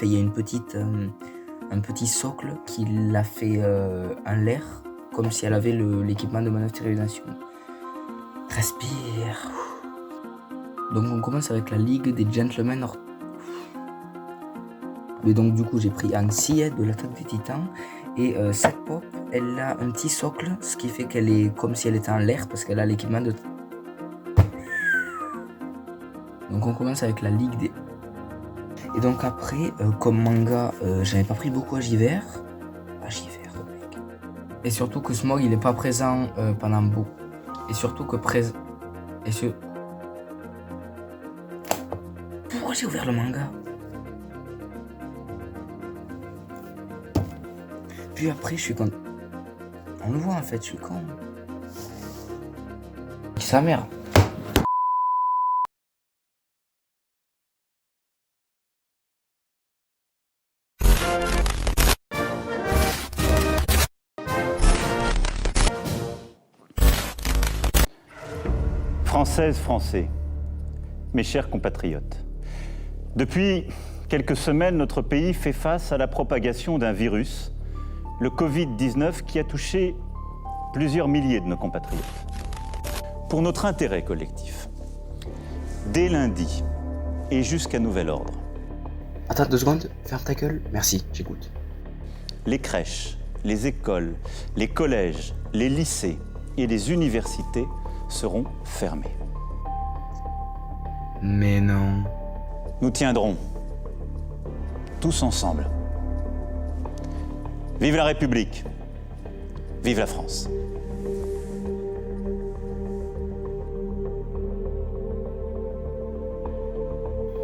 Il y a un petit socle qui l'a fait en l'air, comme si elle avait l'équipement de manœuvre stérilisation. Respire. Donc on commence avec la Ligue des Gentlemen. Et donc du coup j'ai pris un Siet de l'attaque des Titans. Et cette pop, elle a un petit socle, ce qui fait qu'elle est comme si elle était en l'air parce qu'elle a l'équipement de... Donc on commence avec la Ligue des... Et donc après, comme manga, j'avais pas pris beaucoup Agiver. Agiver, mec. Et surtout que Smog, il est pas présent pendant beaucoup. Et surtout que Pourquoi j'ai ouvert le manga? Puis après, je suis con. On le voit en fait, je suis con. Sa mère. Françaises, Français, mes chers compatriotes, depuis quelques semaines, notre pays fait face à la propagation d'un virus, le Covid-19, qui a touché plusieurs milliers de nos compatriotes. Pour notre intérêt collectif, dès lundi et jusqu'à nouvel ordre, Attends 2 secondes, ferme ta gueule. Merci, j'écoute. les crèches, les écoles, les collèges, les lycées et les universités seront fermés. Mais non. Nous tiendrons tous ensemble. Vive la République, vive la France.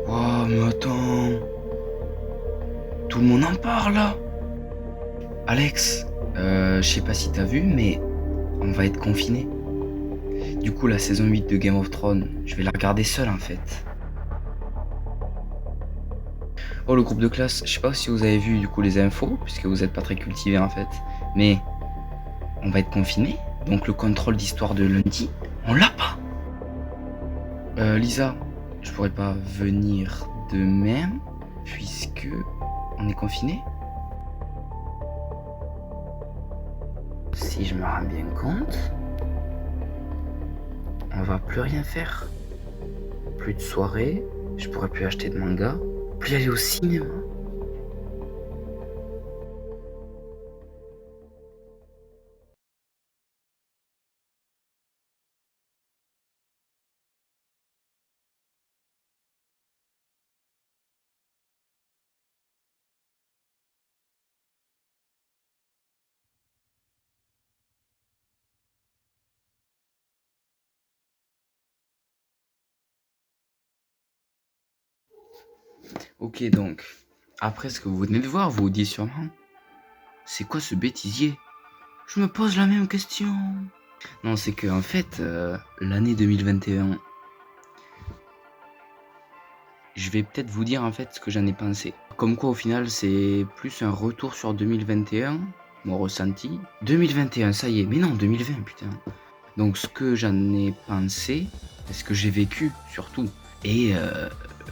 Oh, mais attends. Tout le monde en parle là. Alex, je sais pas si t'as vu, mais on va être confinés. Du coup, la saison 8 de Game of Thrones, je vais la regarder seule en fait. Oh, le groupe de classe, je sais pas si vous avez vu du coup les infos, puisque vous êtes pas très cultivés en fait. Mais on va être confinés, donc le contrôle d'histoire de lundi, on l'a pas. Lisa, je pourrais pas venir demain, puisque on est confinés. Si je me rends bien compte, on va plus rien faire. Plus de soirée, je pourrais plus acheter de manga, plus aller au cinéma. Ok, donc, après ce que vous venez de voir, vous vous dites sûrement, c'est quoi ce bêtisier? Je me pose la même question. Non, c'est que en fait, l'année 2021, je vais peut-être vous dire en fait ce que j'en ai pensé. Comme quoi au final c'est plus un retour sur 2021, mon ressenti. 2021, ça y est, mais non, 2020, putain. Donc ce que j'en ai pensé, ce que j'ai vécu surtout, et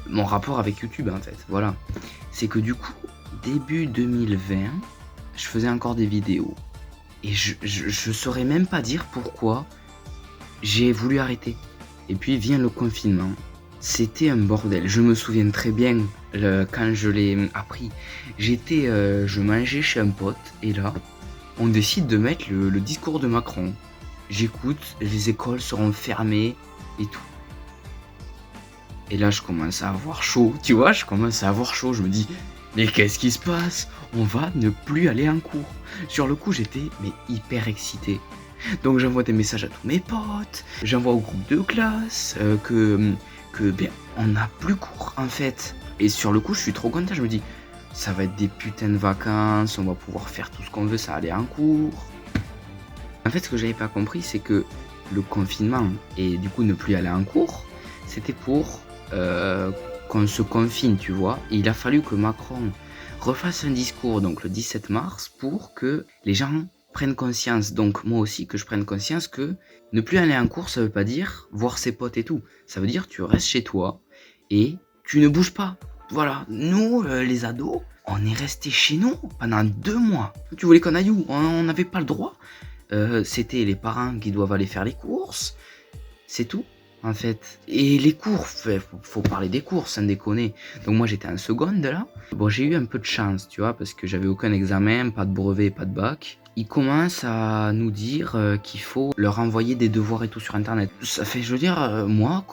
mon rapport avec YouTube en fait, voilà. C'est que du coup, début 2020, je faisais encore des vidéos. Et je saurais même pas dire pourquoi j'ai voulu arrêter. Et puis vient le confinement. C'était un bordel. Je me souviens très bien quand je l'ai appris. Je mangeais chez un pote et là, on décide de mettre le discours de Macron. J'écoute, les écoles seront fermées et tout. Et là, je commence à avoir chaud, tu vois, je commence à avoir chaud. Je me dis, mais qu'est-ce qui se passe? On va ne plus aller en cours. Sur le coup, j'étais hyper excité. Donc j'envoie des messages à tous mes potes, j'envoie au groupe de classe que on n'a plus cours en fait. Et sur le coup, je suis trop content, je me dis, ça va être des putains de vacances, on va pouvoir faire tout ce qu'on veut, ça aller en cours. En fait, ce que j'avais pas compris, c'est que le confinement et du coup ne plus aller en cours, c'était pour qu'on se confine, tu vois. Et il a fallu que Macron refasse un discours, donc le 17 mars, pour que les gens prennent conscience, donc moi aussi, que je prenne conscience que ne plus aller en cours, ça veut pas dire voir ses potes et tout. Ça veut dire tu restes chez toi et tu ne bouges pas. Voilà, nous, les ados, on est restés chez nous pendant 2 mois. Tu voulais qu'on aille où? On n'avait pas le droit. C'était les parents qui doivent aller faire les courses. C'est tout, en fait. Et les cours, faut parler des cours, sans déconner. Donc moi, j'étais en seconde, là. Bon, j'ai eu un peu de chance, tu vois, parce que j'avais aucun examen, pas de brevet, pas de bac. Ils commencent à nous dire qu'il faut leur envoyer des devoirs et tout sur Internet. Ça fait, je veux dire, moi,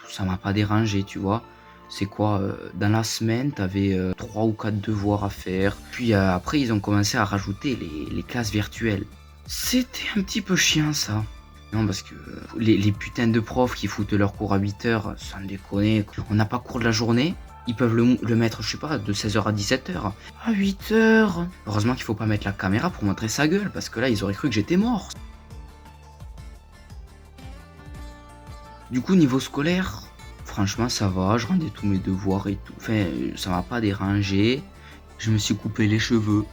ça m'a pas dérangé, tu vois. C'est quoi, dans la semaine, t'avais 3 ou 4 devoirs à faire. Puis après, ils ont commencé à rajouter les classes virtuelles. C'était un petit peu chiant, ça. Non, parce que les putains de profs qui foutent leur cours à 8h, sans déconner, on n'a pas cours de la journée. Ils peuvent le mettre, je sais pas, de 16h à 17h. À 8h. Heureusement qu'il faut pas mettre la caméra pour montrer sa gueule, parce que là, ils auraient cru que j'étais mort. Du coup, niveau scolaire, franchement, ça va. Je rendais tous mes devoirs et tout. Enfin, ça m'a pas dérangé. Je me suis coupé les cheveux.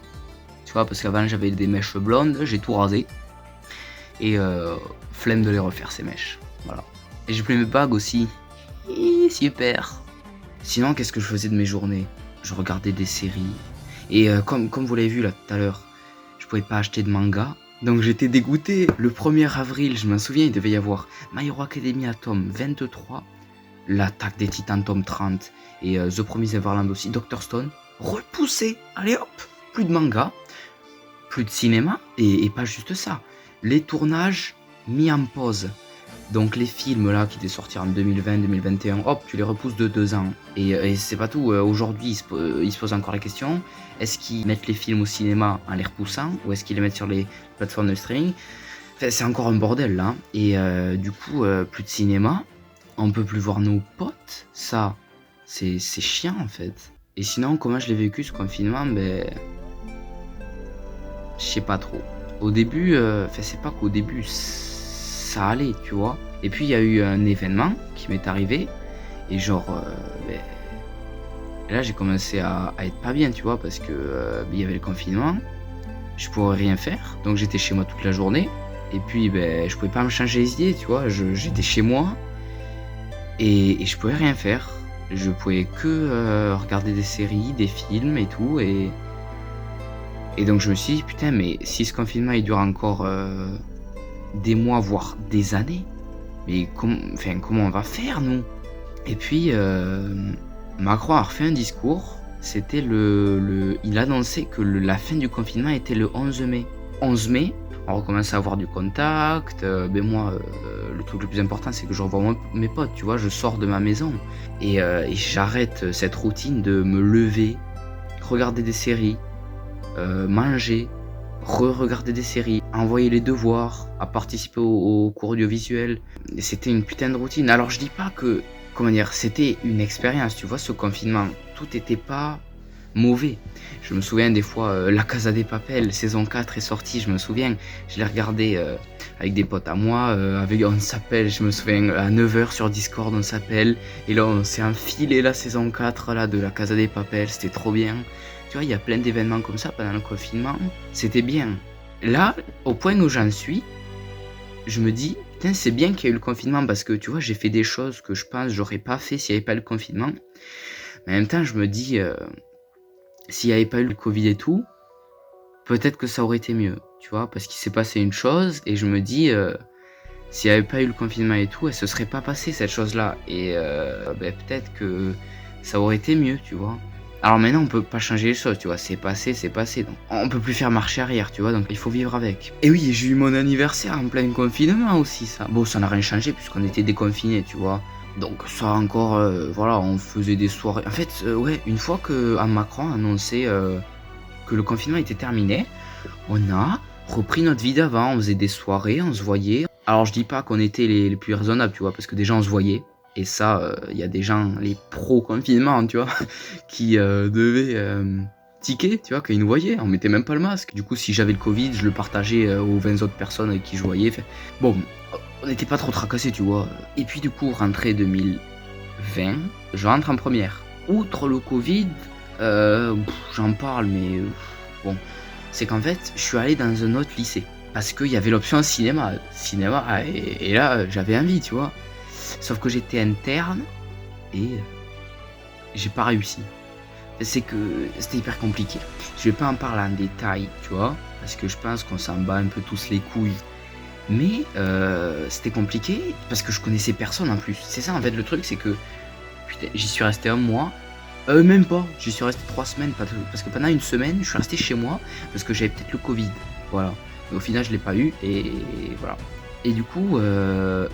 Tu vois, parce qu'avant, j'avais des mèches blondes. J'ai tout rasé. Et flemme de les refaire, ces mèches. Voilà. Et j'ai pris mes bagues aussi. Super. Sinon, qu'est-ce que je faisais de mes journées? Je regardais des séries. Et comme vous l'avez vu là tout à l'heure, je pouvais pas acheter de manga. Donc j'étais dégoûté. Le 1er avril, je m'en souviens, il devait y avoir My Hero Academia tome 23, L'Attaque des Titans tome 30 et The Promised Neverland aussi, Dr. Stone. Repoussé. Allez hop, plus de manga, plus de cinéma et pas juste ça. Les tournages mis en pause. Donc les films là qui étaient sortis en 2020-2021, hop, tu les repousses de 2 ans. Et c'est pas tout. Aujourd'hui, ils se posent encore la question, est-ce qu'ils mettent les films au cinéma en les repoussant ou est-ce qu'ils les mettent sur les plateformes de streaming? Enfin, c'est encore un bordel là. Et du coup, plus de cinéma. On peut plus voir nos potes. Ça, c'est chiant en fait. Et sinon, comment je l'ai vécu ce confinement? Ben, je sais pas trop. Au début, c'est pas qu'au début, ça allait, tu vois. Et puis il y a eu un événement qui m'est arrivé et genre, là j'ai commencé à être pas bien, tu vois, parce que il y avait le confinement, je pouvais rien faire, donc j'étais chez moi toute la journée. Et puis je pouvais pas me changer les idées, tu vois, j'étais chez moi et je pouvais rien faire. Je pouvais que regarder des séries, des films et tout et donc je me suis dit putain, mais si ce confinement il dure encore des mois voire des années, mais comment on va faire nous? Et puis Macron a refait un discours. C'était il annonçait que la fin du confinement était le 11 mai. 11 mai, on recommence à avoir du contact. Moi, le truc le plus important, c'est que je revois mes potes, tu vois, je sors de ma maison. Et j'arrête cette routine de me lever, regarder des séries, manger, re-regarder des séries, envoyer les devoirs, à participer au cours audiovisuel. Et c'était une putain de routine. Alors je dis pas que, c'était une expérience, tu vois, ce confinement. Tout était pas mauvais. Je me souviens des fois, La Casa de Papel, saison 4 est sortie, je me souviens, je l'ai regardé avec des potes à moi, on s'appelle, je me souviens, à 9h sur Discord, on s'appelle, et là on s'est enfilé la saison 4 là, de La Casa de Papel, c'était trop bien. Tu vois, il y a plein d'événements comme ça pendant le confinement, c'était bien. Là, au point où j'en suis, je me dis, putain, c'est bien qu'il y ait eu le confinement parce que tu vois, j'ai fait des choses que je pense j'aurais pas fait s'il n'y avait pas le confinement. Mais en même temps, je me dis, s'il n'y avait pas eu le Covid et tout, peut-être que ça aurait été mieux, tu vois, parce qu'il s'est passé une chose et je me dis, s'il n'y avait pas eu le confinement et tout, elle se serait pas passée cette chose-là. Et peut-être que ça aurait été mieux, tu vois. Alors maintenant, on peut pas changer les choses, tu vois, c'est passé, donc on peut plus faire marche arrière, tu vois, donc il faut vivre avec. Et oui, j'ai eu mon anniversaire en plein confinement aussi, ça. Bon, ça n'a rien changé puisqu'on était déconfinés, tu vois. Donc ça encore, on faisait des soirées. En fait, une fois que Macron a annoncé que le confinement était terminé, on a repris notre vie d'avant, on faisait des soirées, on se voyait. Alors je dis pas qu'on était les plus raisonnables, tu vois, parce que déjà on se voyait. Et ça, il y a des gens, les pro-confinement, tu vois, qui devaient tiquer, tu vois, quand ils nous voyaient. On mettait même pas le masque. Du coup, si j'avais le Covid, je le partageais aux 20 autres personnes avec qui je voyais. Bon, on n'était pas trop tracassés, tu vois. Et puis du coup, rentrée 2020, je rentre en première. Outre le Covid, j'en parle, mais bon, c'est qu'en fait, je suis allé dans un autre lycée. Parce qu'il y avait l'option cinéma. Et là, j'avais envie, tu vois. Sauf que j'étais interne et j'ai pas réussi. C'est que c'était hyper compliqué. Je vais pas en parler en détail, tu vois, parce que je pense qu'on s'en bat un peu tous les couilles. Mais c'était compliqué parce que je connaissais personne en plus. C'est ça en fait le truc, c'est que putain, j'y suis resté un mois. Même pas, j'y suis resté 3 semaines parce que pendant une semaine, je suis resté chez moi parce que j'avais peut-être le Covid. Voilà. Mais au final, je l'ai pas eu et voilà. Et du coup,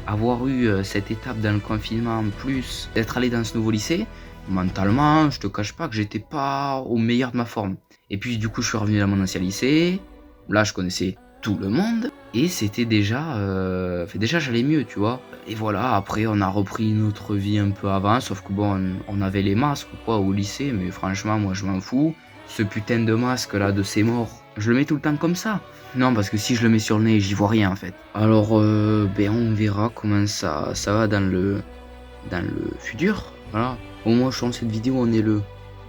avoir eu cette étape dans le confinement en plus, d'être allé dans ce nouveau lycée, mentalement, je te cache pas que j'étais pas au meilleur de ma forme. Et puis du coup, je suis revenu dans mon ancien lycée. Là, je connaissais tout le monde et c'était déjà j'allais mieux, tu vois. Et voilà, après on a repris notre vie un peu avant, sauf que bon, on avait les masques quoi au lycée, mais franchement moi je m'en fous. Ce putain de masque là de ces morts, je le mets tout le temps comme ça. Non, parce que si je le mets sur le nez, j'y vois rien en fait. Alors on verra comment ça va dans le futur. Voilà. Au moins je tourne cette vidéo, on est le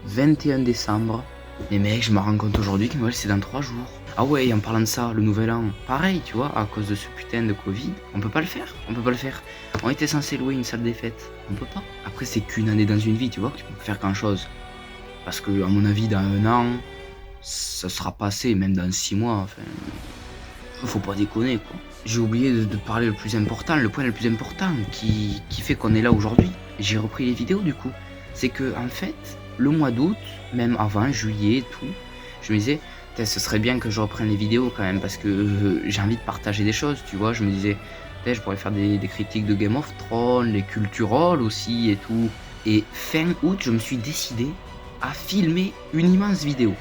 21 décembre. Mais mec, je me rends compte aujourd'hui que Noël c'est dans 3 jours. Ah ouais, et en parlant de ça, le nouvel an, pareil, tu vois, à cause de ce putain de Covid, on peut pas le faire. On était censé louer une salle des fêtes, on peut pas. Après, c'est qu'une année dans une vie, tu vois, que tu peux pas faire grand chose. Parce que, à mon avis, dans 1 an, ça sera passé, même dans 6 mois, enfin. Faut pas déconner, quoi. J'ai oublié de parler le plus important, le point le plus important qui fait qu'on est là aujourd'hui. J'ai repris les vidéos du coup. C'est que, en fait, le mois d'août, même avant, juillet et tout, je me disais, ce serait bien que je reprenne les vidéos quand même parce que j'ai envie de partager des choses, tu vois. Je me disais, je pourrais faire des critiques de Game of Thrones, les culturoles aussi et tout. Et fin août, je me suis décidé à filmer une immense vidéo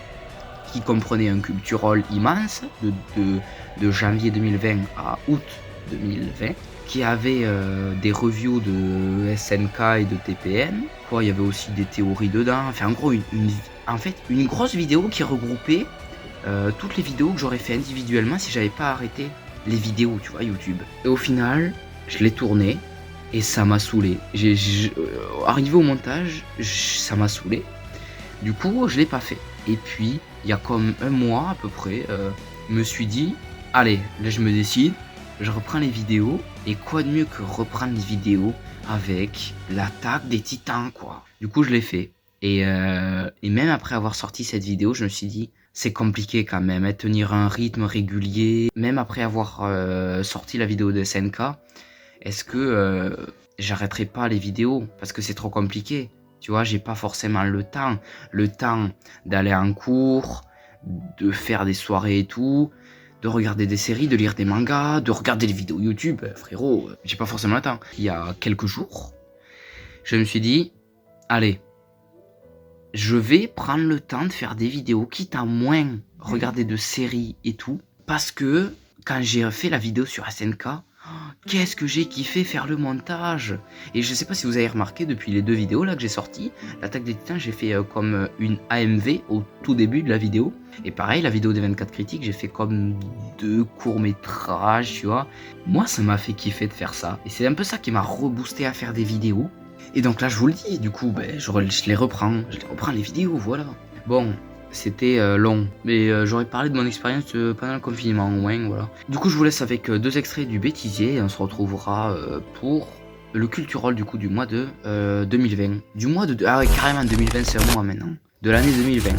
qui comprenait un culturol immense de janvier 2020 à août 2020, qui avait des reviews de SNK et de TPM. Quoi, il y avait aussi des théories dedans. Enfin, en gros, une grosse vidéo qui regroupait toutes les vidéos que j'aurais fait individuellement si j'avais pas arrêté les vidéos, tu vois, YouTube. Et au final, je l'ai tourné et ça m'a saoulé. Arrivé au montage, ça m'a saoulé. Du coup, je l'ai pas fait. Et puis, il y a comme 1 mois à peu près, je me suis dit, allez, là je me décide, je reprends les vidéos. Et quoi de mieux que reprendre les vidéos avec l'attaque des titans, quoi. Du coup, je l'ai fait. Et même après avoir sorti cette vidéo, je me suis dit, c'est compliqué quand même, tenir un rythme régulier. Même après avoir sorti la vidéo de SNK, est-ce que j'arrêterai pas les vidéos parce que c'est trop compliqué. Tu vois, j'ai pas forcément le temps d'aller en cours, de faire des soirées et tout, de regarder des séries, de lire des mangas, de regarder des vidéos YouTube. Frérot, j'ai pas forcément le temps. Il y a quelques jours, je me suis dit, allez, je vais prendre le temps de faire des vidéos, quitte à moins regarder de séries et tout, parce que quand j'ai fait la vidéo sur SNK, qu'est-ce que j'ai kiffé faire le montage. Et je sais pas si vous avez remarqué depuis les 2 vidéos là que j'ai sorties, l'attaque des titans, j'ai fait comme une AMV au tout début de la vidéo. Et pareil, la vidéo des 24 critiques, j'ai fait comme 2 courts-métrages, tu vois. Moi, ça m'a fait kiffer de faire ça. Et c'est un peu ça qui m'a reboosté à faire des vidéos. Et donc là, je vous le dis, du coup, je les reprends les vidéos, voilà. Bon, c'était long, mais j'aurais parlé de mon expérience pendant le confinement au moins, voilà. Du coup, je vous laisse avec 2 extraits du bêtisier et on se retrouvera pour le culturol du coup du mois de 2020. Du mois de... Ah ouais, carrément 2020, c'est un mois maintenant. De l'année 2020.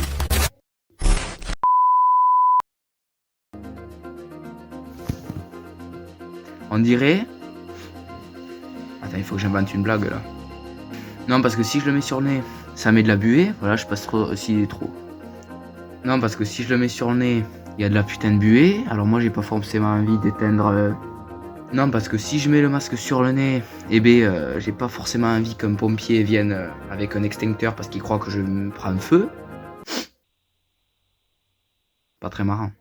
On dirait... Attends, il faut que j'invente une blague là. Non, parce que si je le mets sur le nez, ça met de la buée. Voilà, je passe trop s'il est trop. Non, parce que si je le mets sur le nez, il y a de la putain de buée. Alors moi, j'ai pas forcément envie d'éteindre... Non, parce que si je mets le masque sur le nez, j'ai pas forcément envie qu'un pompier vienne avec un extincteur parce qu'il croit que je me prends feu. Pas très marrant.